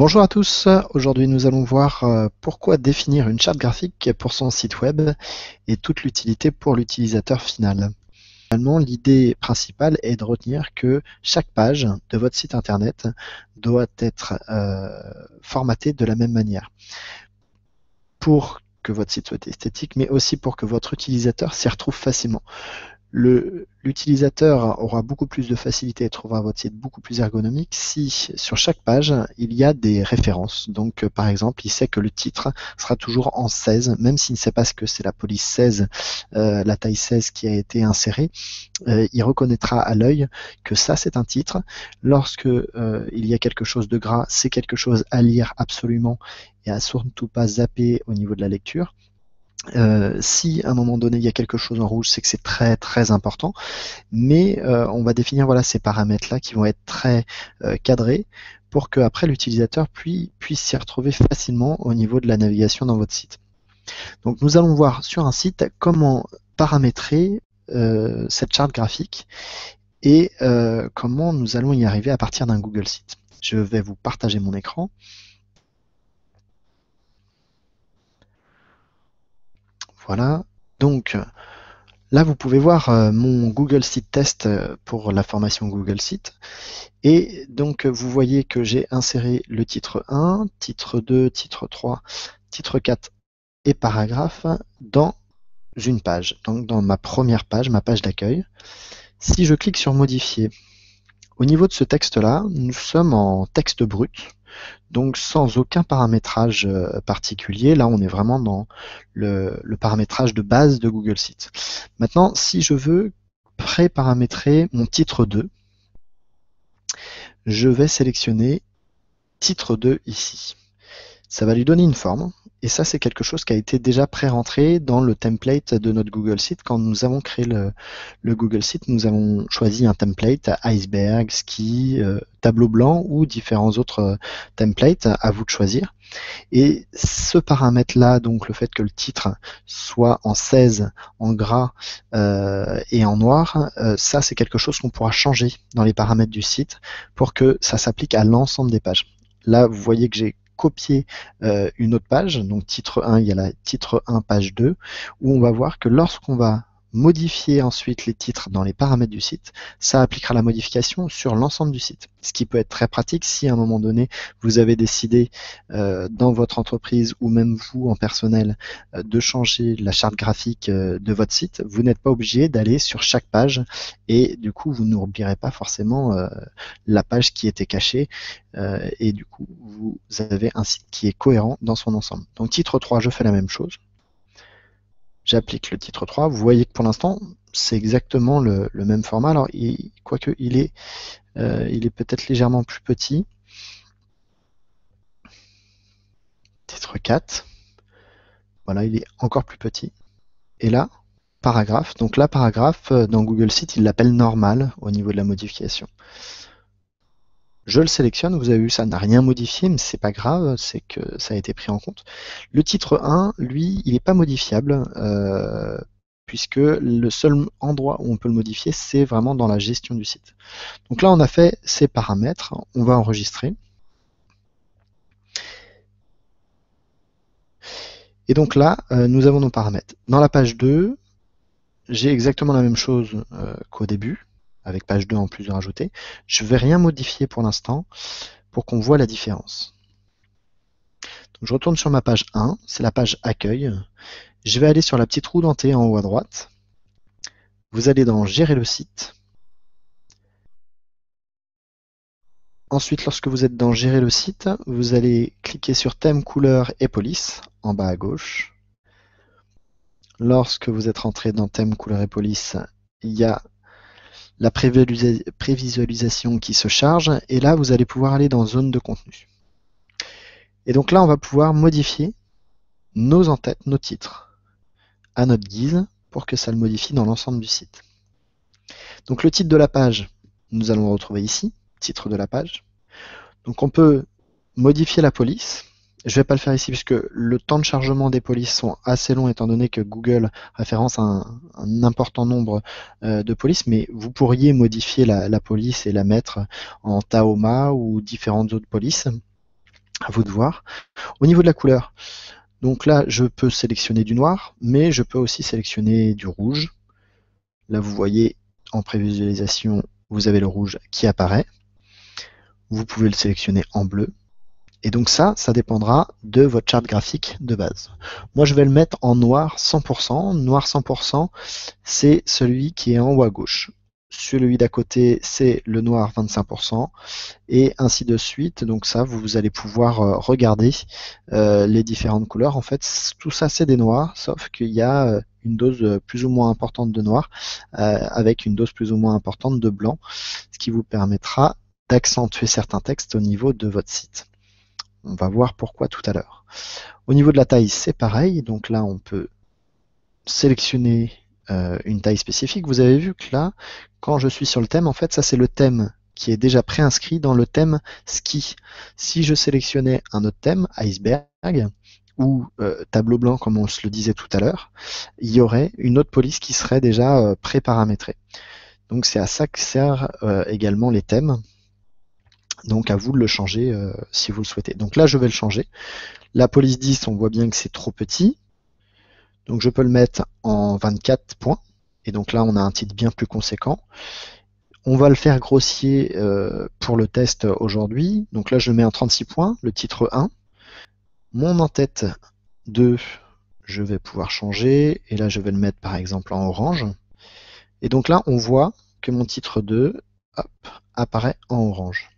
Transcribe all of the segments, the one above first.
Bonjour à tous, aujourd'hui nous allons voir pourquoi définir une charte graphique pour son site web et toute l'utilité pour l'utilisateur final. Finalement, l'idée principale est de retenir que chaque page de votre site internet doit être formatée de la même manière pour que votre site soit esthétique, mais aussi pour que votre utilisateur s'y retrouve facilement. L'utilisateur aura beaucoup plus de facilité et trouvera votre site beaucoup plus ergonomique si sur chaque page il y a des références. Donc par exemple, il sait que le titre sera toujours en 16, même s'il ne sait pas ce que c'est la police 16, la taille 16 qui a été insérée, il reconnaîtra à l'œil que ça c'est un titre. Lorsque il y a quelque chose de gras, c'est quelque chose à lire absolument et à surtout pas zapper au niveau de la lecture. Si à un moment donné il y a quelque chose en rouge, c'est que c'est très très important, mais on va définir voilà, ces paramètres-là qui vont être très cadrés pour que après l'utilisateur puisse s'y retrouver facilement au niveau de la navigation dans votre site. Donc nous allons voir sur un site comment paramétrer cette charte graphique et comment nous allons y arriver à partir d'un Google Sheet. Je vais vous partager mon écran. Voilà. Donc là, vous pouvez voir mon Google Sheet test pour la formation Google Sheet. Et donc, vous voyez que j'ai inséré le titre 1, titre 2, titre 3, titre 4 et paragraphe dans une page. Donc, dans ma première page, ma page d'accueil. Si je clique sur modifier, au niveau de ce texte-là, nous sommes en texte brut. Donc sans aucun paramétrage particulier, là on est vraiment dans le paramétrage de base de Google Sheets. Maintenant, si je veux pré-paramétrer mon titre 2, je vais sélectionner titre 2 ici. Ça va lui donner une forme, et ça c'est quelque chose qui a été déjà pré-rentré dans le template de notre Google Sheet. Quand nous avons créé le Google Sheet, nous avons choisi un template iceberg, ski, tableau blanc ou différents autres templates, à vous de choisir. Et ce paramètre-là, donc le fait que le titre soit en 16, en gras et en noir, ça c'est quelque chose qu'on pourra changer dans les paramètres du site pour que ça s'applique à l'ensemble des pages. Là, vous voyez que j'ai copié une autre page, donc titre 1, il y a la titre 1, page 2, où on va voir que lorsqu'on va modifier ensuite les titres dans les paramètres du site, ça appliquera la modification sur l'ensemble du site. Ce qui peut être très pratique si à un moment donné, vous avez décidé dans votre entreprise ou même vous en personnel de changer la charte graphique de votre site. Vous n'êtes pas obligé d'aller sur chaque page et du coup, vous n'oublierez pas forcément la page qui était cachée et du coup, vous avez un site qui est cohérent dans son ensemble. Donc titre 3, je fais la même chose. J'applique le titre 3. Vous voyez que pour l'instant, c'est exactement le même format. Alors, quoique il est peut-être légèrement plus petit. Titre 4. Voilà, il est encore plus petit. Et là, paragraphe. Donc là, paragraphe, dans Google Sheet, il l'appelle normal au niveau de la modification. Je le sélectionne, vous avez vu, ça n'a rien modifié, mais c'est pas grave, c'est que ça a été pris en compte. Le titre 1, lui, il n'est pas modifiable, puisque le seul endroit où on peut le modifier, c'est vraiment dans la gestion du site. Donc là, on a fait ces paramètres, on va enregistrer. Et donc là, nous avons nos paramètres. Dans la page 2, j'ai exactement la même chose qu'au début, avec page 2 en plus de rajouter. Je ne vais rien modifier pour l'instant pour qu'on voit la différence. Donc je retourne sur ma page 1, c'est la page accueil. Je vais aller sur la petite roue dentée en haut à droite. Vous allez dans gérer le site. Ensuite, lorsque vous êtes dans gérer le site, vous allez cliquer sur thème, couleur et police en bas à gauche. Lorsque vous êtes rentré dans thème, couleur et police, il y a la prévisualisation qui se charge et là vous allez pouvoir aller dans zone de contenu. Et donc là on va pouvoir modifier nos en-têtes, nos titres à notre guise pour que ça le modifie dans l'ensemble du site. Donc le titre de la page, nous allons le retrouver ici, titre de la page. Donc on peut modifier la police. Je ne vais pas le faire ici puisque le temps de chargement des polices sont assez longs étant donné que Google référence un important nombre de polices, mais vous pourriez modifier la police et la mettre en Tahoma ou différentes autres polices. À vous de voir. Au niveau de la couleur, donc là, je peux sélectionner du noir, mais je peux aussi sélectionner du rouge. Là, vous voyez, en prévisualisation, vous avez le rouge qui apparaît. Vous pouvez le sélectionner en bleu. Et donc ça dépendra de votre charte graphique de base. Moi, je vais le mettre en noir 100%. Noir 100%, c'est celui qui est en haut à gauche. Celui d'à côté, c'est le noir 25%, et ainsi de suite. Donc ça, vous allez pouvoir regarder les différentes couleurs. En fait, tout ça, c'est des noirs, sauf qu'il y a une dose plus ou moins importante de noir, avec une dose plus ou moins importante de blanc, ce qui vous permettra d'accentuer certains textes au niveau de votre site. On va voir pourquoi tout à l'heure. Au niveau de la taille, c'est pareil. Donc là, on peut sélectionner une taille spécifique. Vous avez vu que là, quand je suis sur le thème, en fait, ça c'est le thème qui est déjà préinscrit dans le thème ski. Si je sélectionnais un autre thème, iceberg, ou tableau blanc, comme on se le disait tout à l'heure, il y aurait une autre police qui serait déjà pré-paramétrée. Donc c'est à ça que servent également les thèmes. Donc à vous de le changer si vous le souhaitez. Donc là, je vais le changer. La police 10, on voit bien que c'est trop petit. Donc je peux le mettre en 24 points. Et donc là, on a un titre bien plus conséquent. On va le faire grossier pour le test aujourd'hui. Donc là, je le mets en 36 points, le titre 1. Mon en-tête 2, je vais pouvoir changer. Et là, je vais le mettre par exemple en orange. Et donc là, on voit que mon titre 2 hop, apparaît en orange.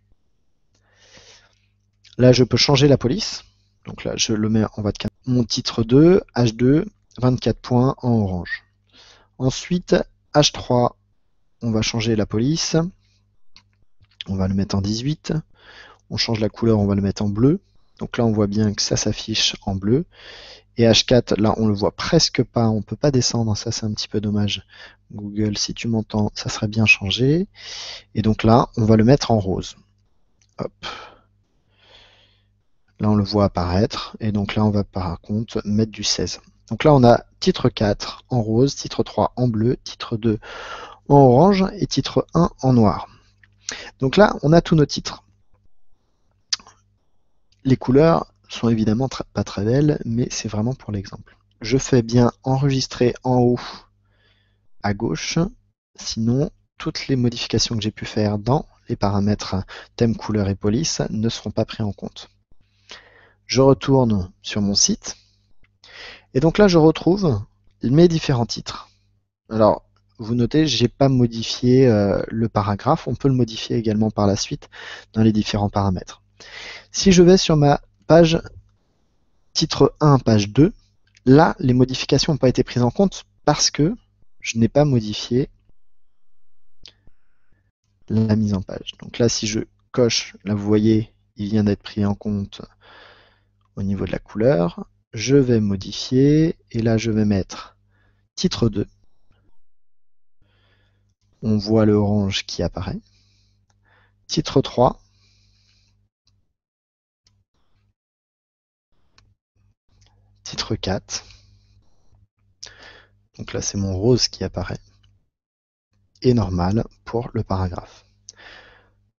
Là, je peux changer la police. Donc là, je le mets en 24. Mon titre 2, H2, 24 points en orange. Ensuite, H3, on va changer la police. On va le mettre en 18. On change la couleur, on va le mettre en bleu. Donc là, on voit bien que ça s'affiche en bleu. Et H4, là, on le voit presque pas. On peut pas descendre. Ça, c'est un petit peu dommage. Google, si tu m'entends, ça serait bien changé. Et donc là, on va le mettre en rose. Hop. Là, on le voit apparaître. Et donc là, on va par contre mettre du 16. Donc là, on a titre 4 en rose, titre 3 en bleu, titre 2 en orange et titre 1 en noir. Donc là, on a tous nos titres. Les couleurs sont évidemment pas très belles, mais c'est vraiment pour l'exemple. Je fais bien enregistrer en haut à gauche, sinon toutes les modifications que j'ai pu faire dans les paramètres thème, couleur et police ne seront pas pris en compte. Je retourne sur mon site, et donc là je retrouve mes différents titres. Alors, vous notez, j'ai pas modifié le paragraphe, on peut le modifier également par la suite dans les différents paramètres. Si je vais sur ma page titre 1, page 2, là, les modifications n'ont pas été prises en compte parce que je n'ai pas modifié la mise en page. Donc là, si je coche, là, vous voyez, il vient d'être pris en compte au niveau de la couleur. Je vais modifier, et là, je vais mettre titre 2. On voit le orange qui apparaît. Titre 3. Titre 4. Donc là, c'est mon rose qui apparaît. Et normal pour le paragraphe.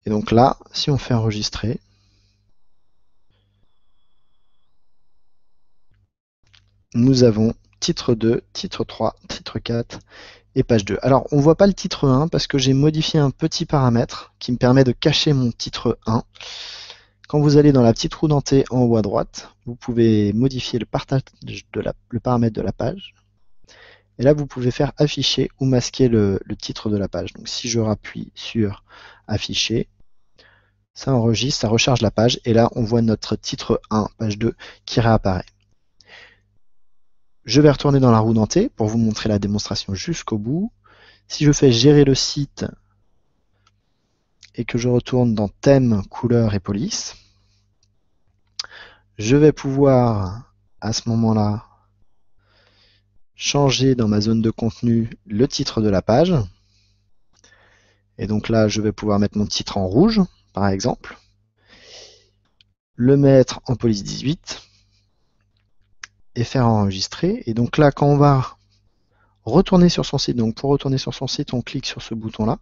Et donc là, si on fait enregistrer, nous avons titre 2, titre 3, titre 4 et page 2. Alors, on ne voit pas le titre 1 parce que j'ai modifié un petit paramètre qui me permet de cacher mon titre 1. Quand vous allez dans la petite roue dentée en haut à droite, vous pouvez modifier le paramètre de la page. Et là, vous pouvez faire afficher ou masquer le titre de la page. Donc, si je rappuie sur afficher, ça enregistre, ça recharge la page. Et là, on voit notre titre 1, page 2 qui réapparaît. Je vais retourner dans la roue dentée pour vous montrer la démonstration jusqu'au bout. Si je fais gérer le site et que je retourne dans thème, couleur et police, je vais pouvoir à ce moment-là changer dans ma zone de contenu le titre de la page. Et donc là, je vais pouvoir mettre mon titre en rouge, par exemple, le mettre en police 18 et faire enregistrer. Et donc là, quand on va retourner sur son site, donc pour retourner sur son site, on clique sur ce bouton-là.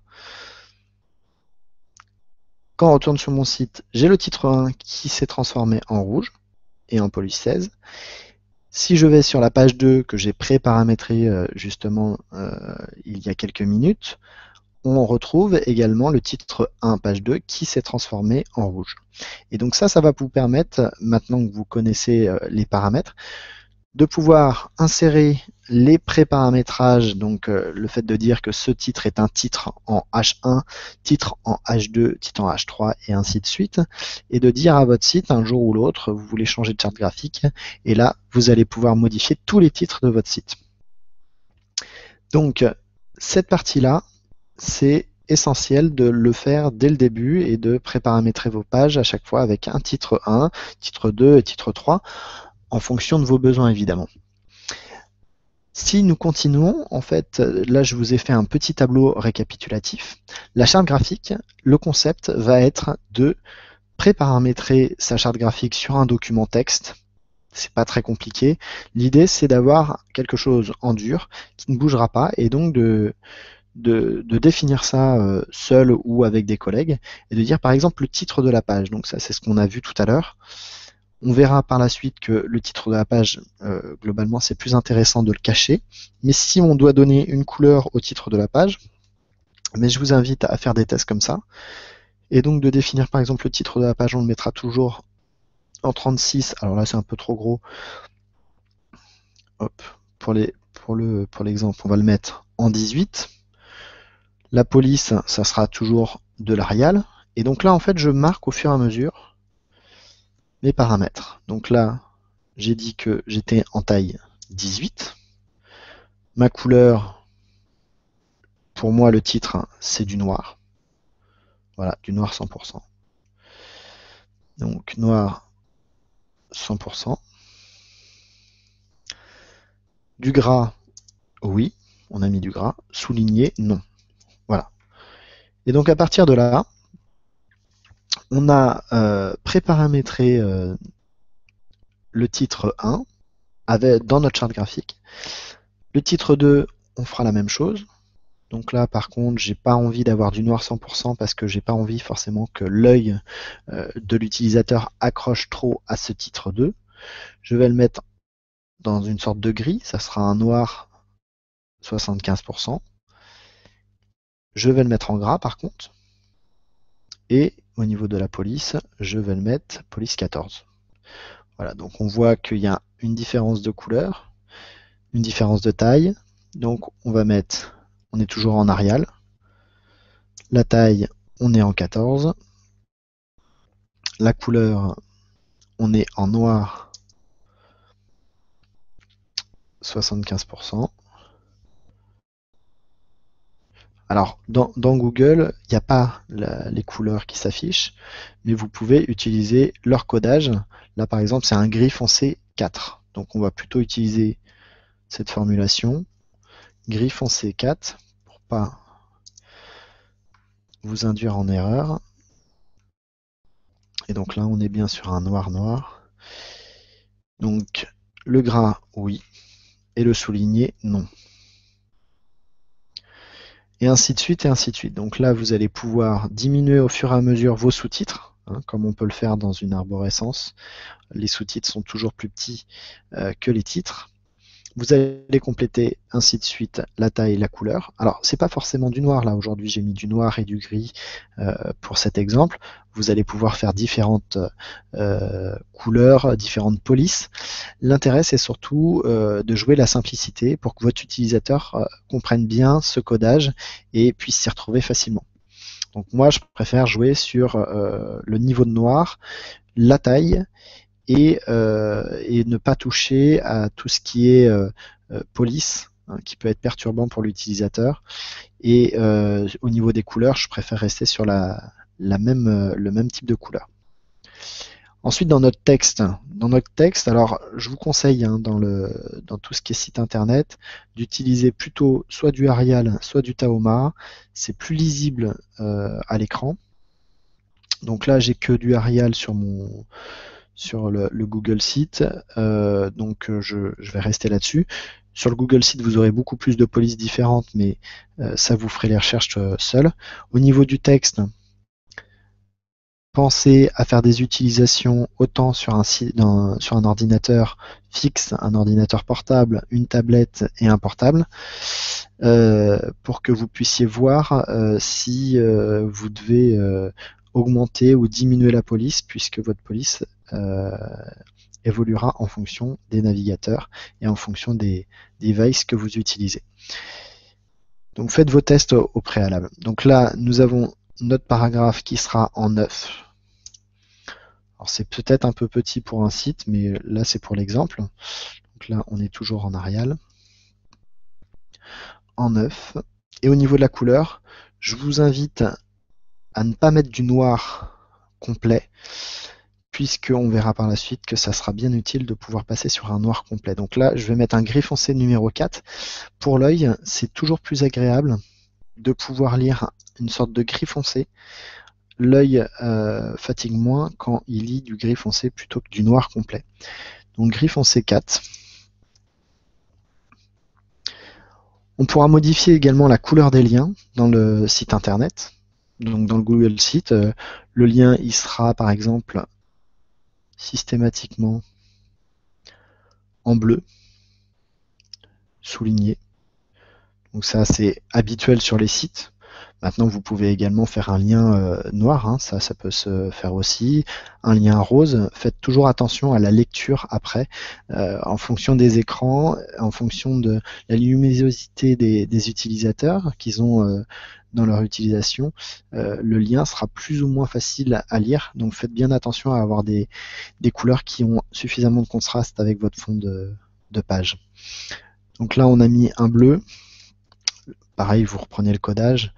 Quand on retourne sur mon site, j'ai le titre 1 qui s'est transformé en rouge et en police 16. Si je vais sur la page 2 que j'ai pré-paramétré justement il y a quelques minutes, on retrouve également le titre 1 page 2 qui s'est transformé en rouge. Et donc ça va vous permettre, maintenant que vous connaissez les paramètres, de pouvoir insérer les pré-paramétrages, donc le fait de dire que ce titre est un titre en H1, titre en H2, titre en H3 et ainsi de suite, et de dire à votre site un jour ou l'autre, vous voulez changer de charte graphique, et là vous allez pouvoir modifier tous les titres de votre site. Donc cette partie-là, c'est essentiel de le faire dès le début et de pré-paramétrer vos pages à chaque fois avec un titre 1, titre 2 et titre 3 en fonction de vos besoins évidemment. Si nous continuons, en fait, là je vous ai fait un petit tableau récapitulatif. La charte graphique, le concept va être de pré-paramétrer sa charte graphique sur un document texte. C'est pas très compliqué. L'idée c'est d'avoir quelque chose en dur qui ne bougera pas et donc de définir ça seul ou avec des collègues et de dire par exemple le titre de la page. Donc ça c'est ce qu'on a vu tout à l'heure. On verra par la suite que le titre de la page, globalement, c'est plus intéressant de le cacher. Mais si on doit donner une couleur au titre de la page, mais je vous invite à faire des tests comme ça. Et donc de définir par exemple le titre de la page, on le mettra toujours en 36. Alors là, c'est un peu trop gros. Hop, pour l'exemple, on va le mettre en 18. La police, ça sera toujours de l'Arial. Et donc là, en fait, je marque au fur et à mesure mes paramètres. Donc là, j'ai dit que j'étais en taille 18. Ma couleur, pour moi, le titre, c'est du noir. Voilà, du noir 100%. Donc, noir 100%. Du gras, oui, on a mis du gras. Souligné, non. Voilà. Et donc, à partir de là, on a pré-paramétré le titre 1 dans notre charte graphique. Le titre 2, on fera la même chose. Donc là, par contre, j'ai pas envie d'avoir du noir 100% parce que j'ai pas envie forcément que l'œil de l'utilisateur accroche trop à ce titre 2. Je vais le mettre dans une sorte de gris, ça sera un noir 75%. Je vais le mettre en gras par contre. Et au niveau de la police, je vais le mettre police 14. Voilà, donc on voit qu'il y a une différence de couleur, une différence de taille. Donc on est toujours en Arial. La taille, on est en 14. La couleur, on est en noir 75%. Alors, dans Google, il n'y a pas les couleurs qui s'affichent, mais vous pouvez utiliser leur codage. Là, par exemple, c'est un gris foncé 4. Donc, on va plutôt utiliser cette formulation, gris foncé 4, pour pas vous induire en erreur. Et donc là, on est bien sur un noir noir. Donc, le gras, oui, et le souligné, non. Et ainsi de suite, et ainsi de suite. Donc là, vous allez pouvoir diminuer au fur et à mesure vos sous-titres, comme on peut le faire dans une arborescence. Les sous-titres sont toujours plus petits que les titres. Vous allez compléter ainsi de suite la taille et la couleur. Alors, c'est pas forcément du noir, là, aujourd'hui, j'ai mis du noir et du gris pour cet exemple. Vous allez pouvoir faire différentes couleurs, différentes polices. L'intérêt, c'est surtout de jouer la simplicité pour que votre utilisateur comprenne bien ce codage et puisse s'y retrouver facilement. Donc moi, je préfère jouer sur le niveau de noir, la taille, et ne pas toucher à tout ce qui est police, qui peut être perturbant pour l'utilisateur. Et au niveau des couleurs, je préfère rester sur le même type de couleur. Ensuite, dans notre texte, alors je vous conseille dans tout ce qui est site internet d'utiliser plutôt soit du Arial, soit du Tahoma. C'est plus lisible à l'écran. Donc là, j'ai que du Arial sur le Google Site, donc je vais rester là-dessus. Sur le Google Site, vous aurez beaucoup plus de polices différentes, mais ça vous ferez les recherches seul. Au niveau du texte, pensez à faire des utilisations autant sur sur un ordinateur fixe, un ordinateur portable, une tablette et un portable, pour que vous puissiez voir si vous devez augmenter ou diminuer la police, puisque votre police évoluera en fonction des navigateurs et en fonction des devices que vous utilisez. Donc faites vos tests au préalable. Donc là, nous avons notre paragraphe qui sera en 9. Alors c'est peut-être un peu petit pour un site, mais là c'est pour l'exemple. Donc là, on est toujours en Arial. En 9. Et au niveau de la couleur, je vous invite à ne pas mettre du noir complet, puisqu'on verra par la suite que ça sera bien utile de pouvoir passer sur un noir complet. Donc là, je vais mettre un gris foncé numéro 4. Pour l'œil, c'est toujours plus agréable de pouvoir lire une sorte de gris foncé. L'œil fatigue moins quand il lit du gris foncé plutôt que du noir complet. Donc gris foncé 4. On pourra modifier également la couleur des liens dans le site internet. Donc dans le Google Sheet, le lien il sera par exemple systématiquement en bleu, souligné. Donc ça c'est habituel sur les sites. Maintenant vous pouvez également faire un lien noir, hein, ça peut se faire aussi. Un lien rose, faites toujours attention à la lecture après, en fonction des écrans, en fonction de la luminosité des utilisateurs qu'ils ont dans leur utilisation, le lien sera plus ou moins facile à lire, donc faites bien attention à avoir des couleurs qui ont suffisamment de contraste avec votre fond de page. Donc là on a mis un bleu, pareil vous reprenez le codage,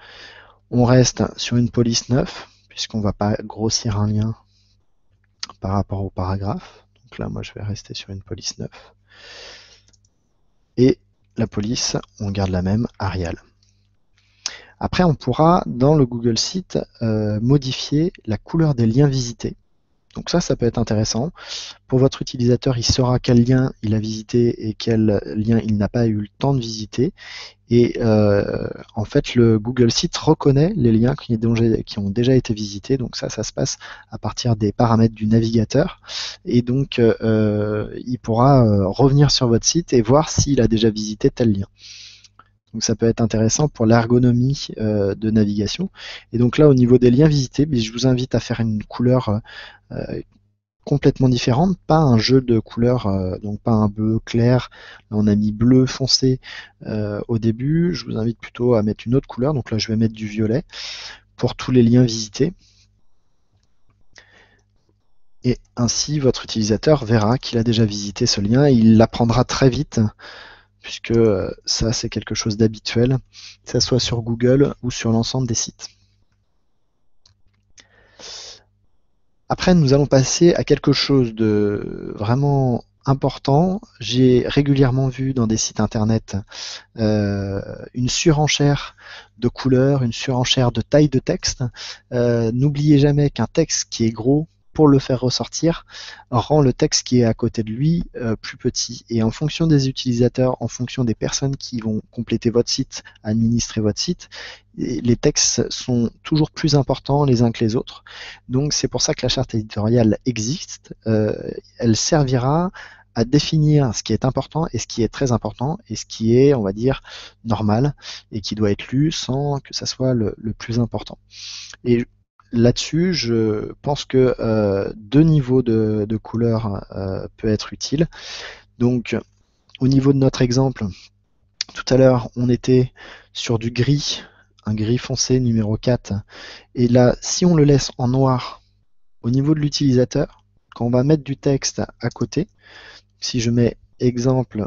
on reste sur une police 9, puisqu'on ne va pas grossir un lien par rapport au paragraphe, donc là moi je vais rester sur une police 9, et la police on garde la même, Arial. Après, on pourra, dans le Google Sheet, modifier la couleur des liens visités. Donc ça peut être intéressant. Pour votre utilisateur, il saura quel lien il a visité et quel lien il n'a pas eu le temps de visiter. Et en fait, le Google Sheet reconnaît les liens qui ont déjà été visités. Donc ça se passe à partir des paramètres du navigateur. Et donc, il pourra revenir sur votre site et voir s'il a déjà visité tel lien. Donc ça peut être intéressant pour l'ergonomie de navigation. Et donc là, au niveau des liens visités, je vous invite à faire une couleur complètement différente, pas un jeu de couleurs, donc pas un bleu clair. Là, on a mis bleu foncé au début. Je vous invite plutôt à mettre une autre couleur. Donc là, je vais mettre du violet pour tous les liens visités. Et ainsi, votre utilisateur verra qu'il a déjà visité ce lien et il l'apprendra très vite, puisque ça c'est quelque chose d'habituel, que ce soit sur Google ou sur l'ensemble des sites. Après, nous allons passer à quelque chose de vraiment important. J'ai régulièrement vu dans des sites internet une surenchère de couleurs, une surenchère de taille de texte. N'oubliez jamais qu'un texte qui est gros, pour le faire ressortir, rend le texte qui est à côté de lui plus petit. Et en fonction des utilisateurs, en fonction des personnes qui vont compléter votre site, administrer votre site, les textes sont toujours plus importants les uns que les autres. Donc c'est pour ça que la charte éditoriale existe. Elle servira à définir ce qui est important et ce qui est très important et ce qui est, on va dire, normal et qui doit être lu sans que ça soit le plus important. Et là-dessus, je pense que deux niveaux de couleurs peut être utile. Donc, au niveau de notre exemple, tout à l'heure, on était sur du gris, un gris foncé numéro 4. Et là, si on le laisse en noir, au niveau de l'utilisateur, quand on va mettre du texte à côté, si je mets exemple,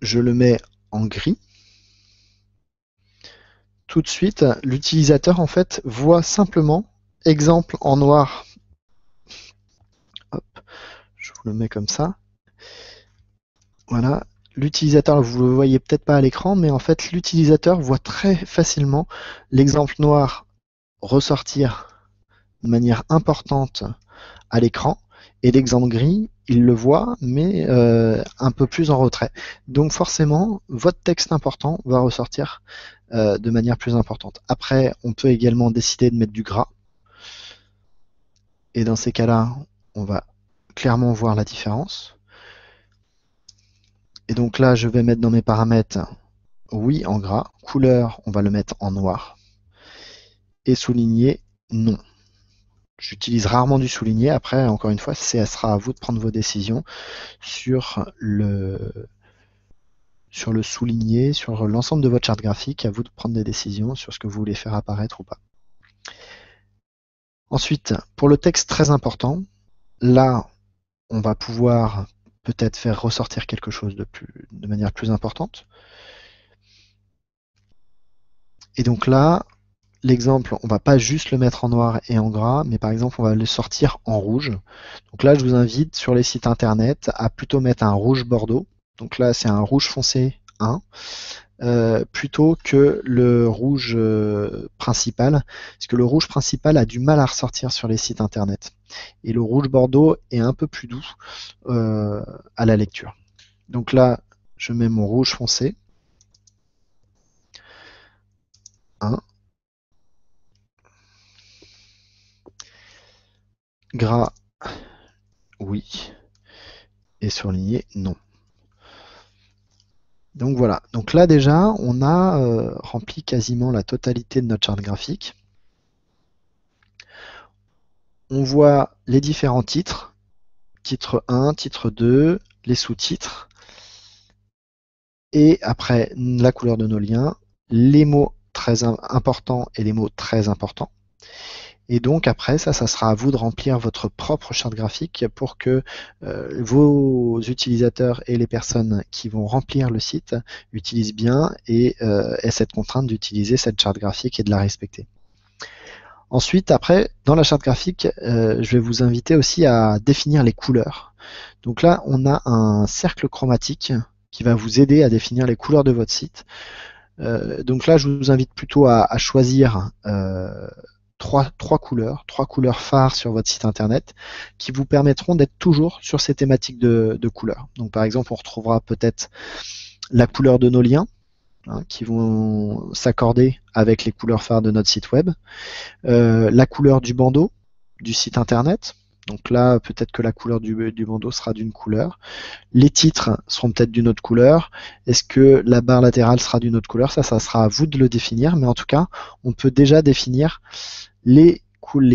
je le mets en gris, tout de suite, l'utilisateur en fait voit simplement exemple en noir. Hop, je vous le mets comme ça. Voilà, l'utilisateur, vous ne le voyez peut-être pas à l'écran, mais en fait l'utilisateur voit très facilement l'exemple noir ressortir de manière importante à l'écran et l'exemple gris, il le voit, mais un peu plus en retrait. Donc forcément, votre texte important va ressortir de manière plus importante. Après, on peut également décider de mettre du gras. Et dans ces cas-là, on va clairement voir la différence. Et donc là, je vais mettre dans mes paramètres, oui, en gras. Couleur, on va le mettre en noir. Et souligné, non. J'utilise rarement du souligné. Après, encore une fois, ça sera à vous de prendre vos décisions sur le souligné, sur l'ensemble de votre charte graphique. À vous de prendre des décisions sur ce que vous voulez faire apparaître ou pas. Ensuite, pour le texte très important, là, on va pouvoir peut-être faire ressortir quelque chose de manière plus importante. Et donc là, l'exemple, on va pas juste le mettre en noir et en gras, mais par exemple, on va le sortir en rouge. Donc là, je vous invite sur les sites internet à plutôt mettre un rouge bordeaux. Donc là, c'est un rouge foncé 1, plutôt que le rouge principal, parce que le rouge principal a du mal à ressortir sur les sites internet. Et le rouge bordeaux est un peu plus doux à la lecture. Donc là, je mets mon rouge foncé 1. Gras, oui. Et surligné, non. Donc voilà. Donc là déjà, on a rempli quasiment la totalité de notre charte graphique. On voit les différents titres. Titre 1, titre 2, les sous-titres. Et après, la couleur de nos liens, les mots très importants et les mots très importants. Et donc après, ça sera à vous de remplir votre propre charte graphique pour que vos utilisateurs et les personnes qui vont remplir le site utilisent bien et aient cette contrainte d'utiliser cette charte graphique et de la respecter. Ensuite, après, dans la charte graphique, je vais vous inviter aussi à définir les couleurs. Donc là, on a un cercle chromatique qui va vous aider à définir les couleurs de votre site. Donc là, je vous invite plutôt à choisir trois couleurs phares sur votre site internet qui vous permettront d'être toujours sur ces thématiques de couleurs. Donc par exemple, on retrouvera peut-être la couleur de nos liens qui vont s'accorder avec les couleurs phares de notre site web, la couleur du bandeau du site internet. Donc là, peut-être que la couleur du bandeau sera d'une couleur. Les titres seront peut-être d'une autre couleur. Est-ce que la barre latérale sera d'une autre couleur? Ça sera à vous de le définir. Mais en tout cas, on peut déjà définir les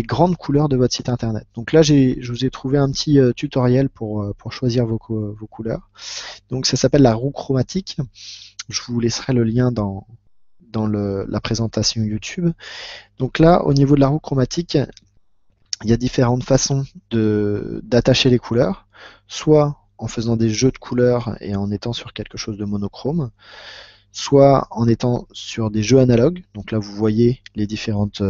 grandes couleurs de votre site internet. Donc là, je vous ai trouvé un petit tutoriel pour choisir vos couleurs. Donc ça s'appelle la roue chromatique. Je vous laisserai le lien dans la présentation YouTube. Donc là, au niveau de la roue chromatique, il y a différentes façons d'attacher les couleurs, soit en faisant des jeux de couleurs et en étant sur quelque chose de monochrome, soit en étant sur des jeux analogues. Donc là, vous voyez les différentes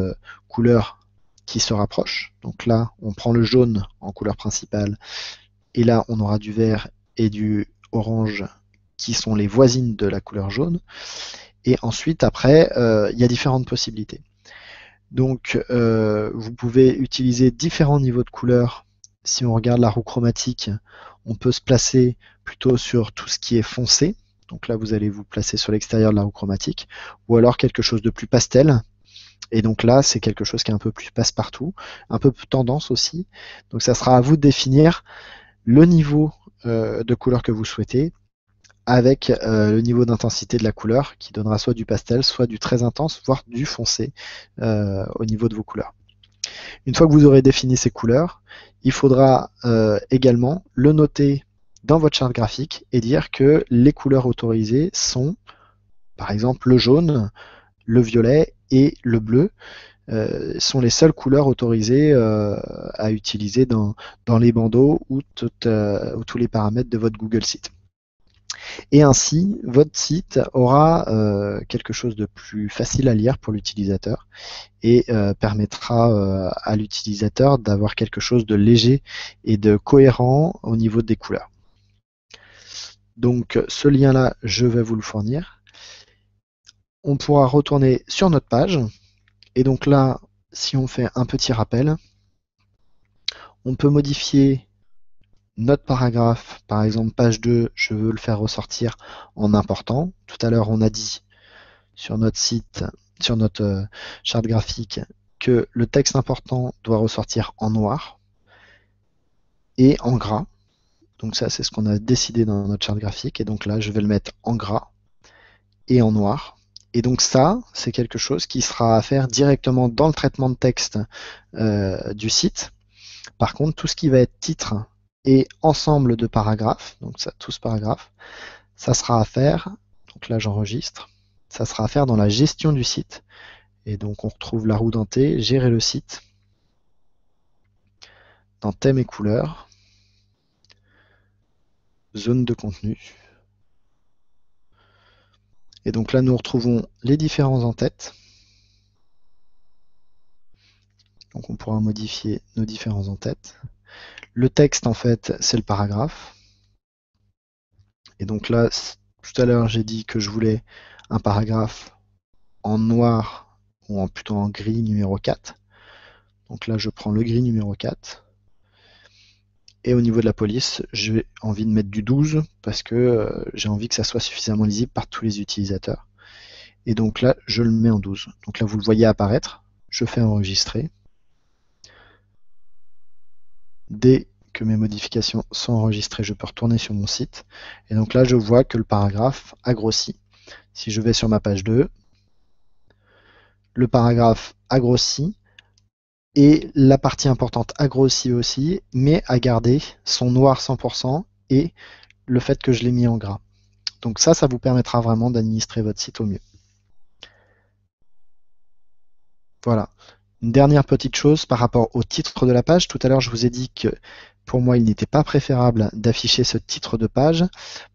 couleurs qui se rapprochent. Donc là, on prend le jaune en couleur principale, et là, on aura du vert et du orange qui sont les voisines de la couleur jaune. Et ensuite, après, il y a différentes possibilités. Donc, vous pouvez utiliser différents niveaux de couleurs. Si on regarde la roue chromatique, on peut se placer plutôt sur tout ce qui est foncé. Donc là, vous allez vous placer sur l'extérieur de la roue chromatique. Ou alors quelque chose de plus pastel. Et donc là, c'est quelque chose qui est un peu plus passe-partout, un peu tendance aussi. Donc ça sera à vous de définir le niveau de couleur que vous souhaitez, avec le niveau d'intensité de la couleur qui donnera soit du pastel, soit du très intense, voire du foncé au niveau de vos couleurs. Une fois que vous aurez défini ces couleurs, il faudra également le noter dans votre charte graphique et dire que les couleurs autorisées sont, par exemple, le jaune, le violet et le bleu sont les seules couleurs autorisées à utiliser dans les bandeaux ou tous les paramètres de votre Google Site. Et ainsi, votre site aura quelque chose de plus facile à lire pour l'utilisateur et permettra à l'utilisateur d'avoir quelque chose de léger et de cohérent au niveau des couleurs. Donc ce lien-là, je vais vous le fournir. On pourra retourner sur notre page. Et donc là, si on fait un petit rappel, on peut modifier notre paragraphe, par exemple page 2, je veux le faire ressortir en important. Tout à l'heure, on a dit sur notre site, sur notre charte graphique, que le texte important doit ressortir en noir et en gras. Donc ça, c'est ce qu'on a décidé dans notre charte graphique. Et donc là, je vais le mettre en gras et en noir. Et donc ça, c'est quelque chose qui sera à faire directement dans le traitement de texte du site. Par contre, tout ce qui va être titre et ensemble de paragraphes, donc ça, tous paragraphes, ça sera à faire, donc là j'enregistre, ça sera à faire dans la gestion du site. Et donc on retrouve la roue dentée, gérer le site, dans thème et couleurs, zone de contenu. Et donc là nous retrouvons les différents en-têtes. Donc on pourra modifier nos différents en-têtes. Le texte en fait c'est le paragraphe. Et donc là, tout à l'heure j'ai dit que je voulais un paragraphe en noir ou plutôt en gris numéro 4. Donc là je prends le gris numéro 4. Et au niveau de la police, j'ai envie de mettre du 12 parce que j'ai envie que ça soit suffisamment lisible par tous les utilisateurs. Et donc là, je le mets en 12. Donc là, vous le voyez apparaître. Je fais enregistrer. Dès que mes modifications sont enregistrées, je peux retourner sur mon site. Et donc là, je vois que le paragraphe a grossi. Si je vais sur ma page 2, le paragraphe a grossi. Et la partie importante a grossi aussi, mais a gardé son noir 100% et le fait que je l'ai mis en gras. Donc ça vous permettra vraiment d'administrer votre site au mieux. Voilà. Une dernière petite chose par rapport au titre de la page. Tout à l'heure, je vous ai dit que pour moi, il n'était pas préférable d'afficher ce titre de page.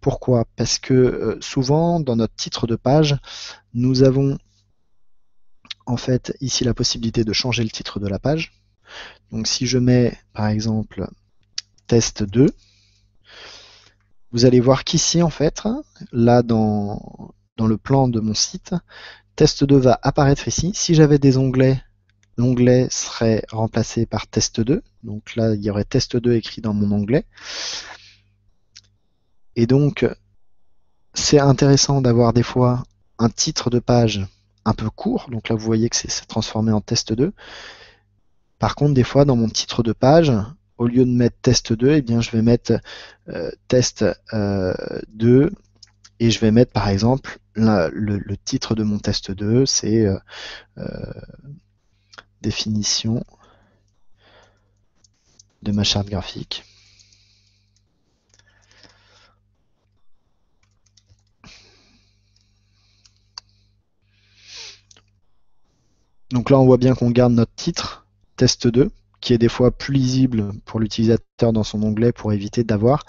Pourquoi? Parce que souvent, dans notre titre de page, nous avons en fait ici la possibilité de changer le titre de la page. Donc si je mets par exemple test 2, vous allez voir qu'ici en fait, là dans le plan de mon site, test 2 va apparaître ici. Si j'avais des onglets, l'onglet serait remplacé par test 2. Donc là, il y aurait test 2 écrit dans mon onglet. Et donc, c'est intéressant d'avoir des fois un titre de page un peu court. Donc là, vous voyez que c'est transformé en test 2. Par contre, des fois, dans mon titre de page, au lieu de mettre test 2, eh bien, je vais mettre test 2 et je vais mettre par exemple le titre de mon test 2, c'est définition de ma charte graphique. Donc là, on voit bien qu'on garde notre titre, test 2, qui est des fois plus lisible pour l'utilisateur dans son onglet pour éviter d'avoir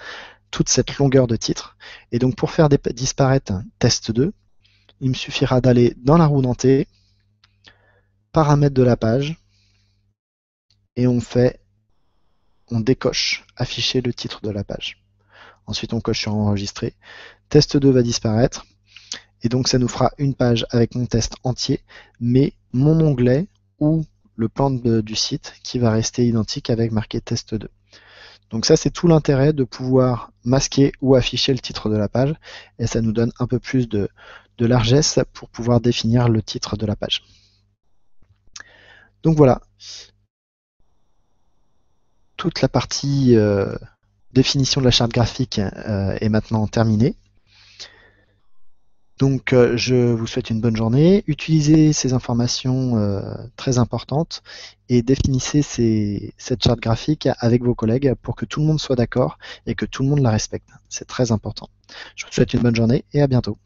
toute cette longueur de titre. Et donc pour faire disparaître test 2, il me suffira d'aller dans la roue dentée, paramètres de la page, et on décoche afficher le titre de la page. Ensuite, on coche sur enregistrer. Test 2 va disparaître. Et donc, ça nous fera une page avec mon test entier, mais mon onglet ou le plan du site qui va rester identique avec marqué test 2. Donc ça, c'est tout l'intérêt de pouvoir masquer ou afficher le titre de la page. Et ça nous donne un peu plus de largesse pour pouvoir définir le titre de la page. Donc voilà. Toute la partie définition de la charte graphique est maintenant terminée. Donc je vous souhaite une bonne journée. Utilisez ces informations très importantes et définissez cette charte graphique avec vos collègues pour que tout le monde soit d'accord et que tout le monde la respecte. C'est très important. Je vous souhaite une bonne journée et à bientôt.